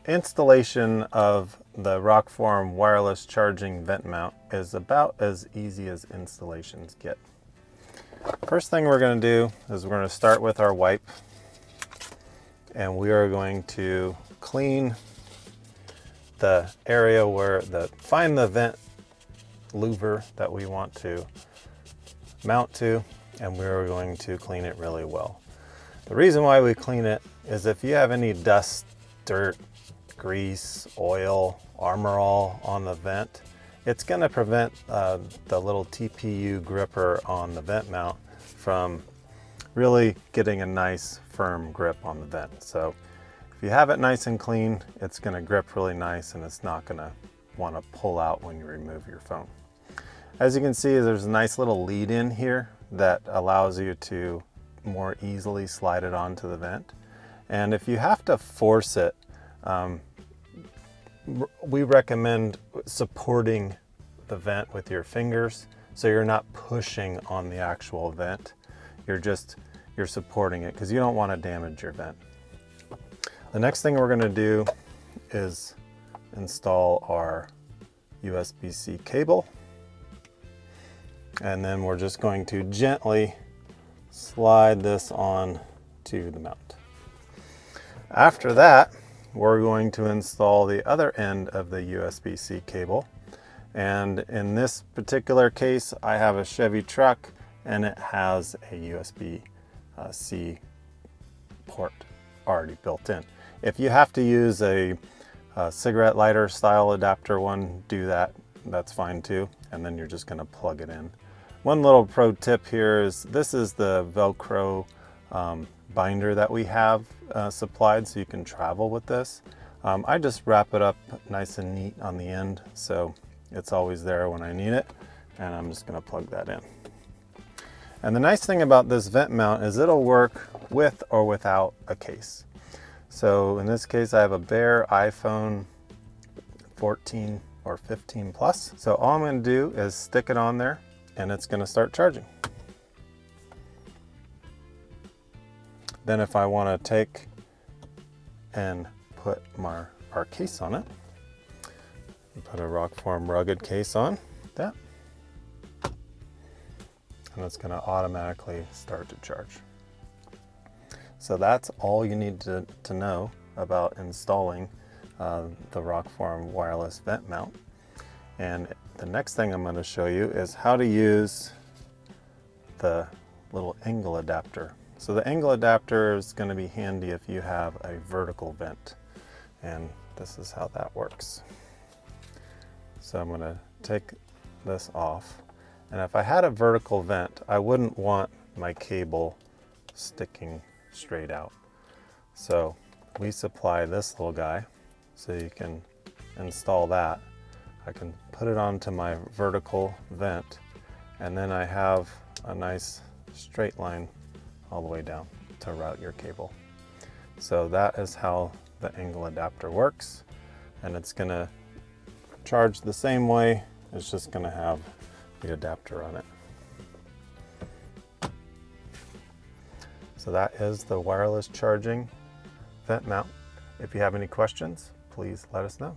Installation of the Rokform wireless charging vent mount is about as easy as installations get. First thing we're going to do is we're going to start with our wipe, and we are going to clean the area where find the vent louver that we want to mount to, and we're going to clean it really well. The reason why we clean it is if you have any dust, dirt, grease, oil, Armor All on the vent, it's going to prevent the little TPU gripper on the vent mount from really getting a nice firm grip on the vent. So if you have it nice and clean, it's going to grip really nice, and it's not going to want to pull out when you remove your phone. As you can see, there's a nice little lead in here that allows you to more easily slide it onto the vent. And if you have to force it, we recommend supporting the vent with your fingers, so you're not pushing on the actual vent. You're supporting it because you don't want to damage your vent. The next thing we're going to do is install our USB-C cable, and then we're just going to gently slide this on to the mount. After that, we're going to install the other end of the USB-C cable. And in this particular case, I have a Chevy truck, and it has a USB-C port already built in. If you have to use a cigarette lighter style adapter one, do that. That's fine too. And then you're just going to plug it in. One little pro tip here is this is the Velcro binder that we have supplied, so you can travel with this. I just wrap it up nice and neat on the end, so it's always there when I need it, and I'm just going to plug that in. And the nice thing about this vent mount is it'll work with or without a case. So in this case, I have a bare iPhone 14 or 15 Plus. So all I'm going to do is stick it on there, and it's going to start charging. Then if I want to take and put our case on it, put a Rokform rugged case on that, and it's going to automatically start to charge. So that's all you need to know about installing the Rokform wireless vent mount. And the next thing I'm going to show you is how to use the little angle adapter. So the angle adapter is going to be handy if you have a vertical vent, and this is how that works. So I'm going to take this off, and if I had a vertical vent, I wouldn't want my cable sticking straight out. So we supply this little guy, so you can install that. I can put it onto my vertical vent, and then I have a nice straight line all the way down to route your cable. So that is how the angle adapter works, and it's going to charge the same way. It's just going to have the adapter on it. So that is the wireless charging vent mount. If you have any questions, please let us know.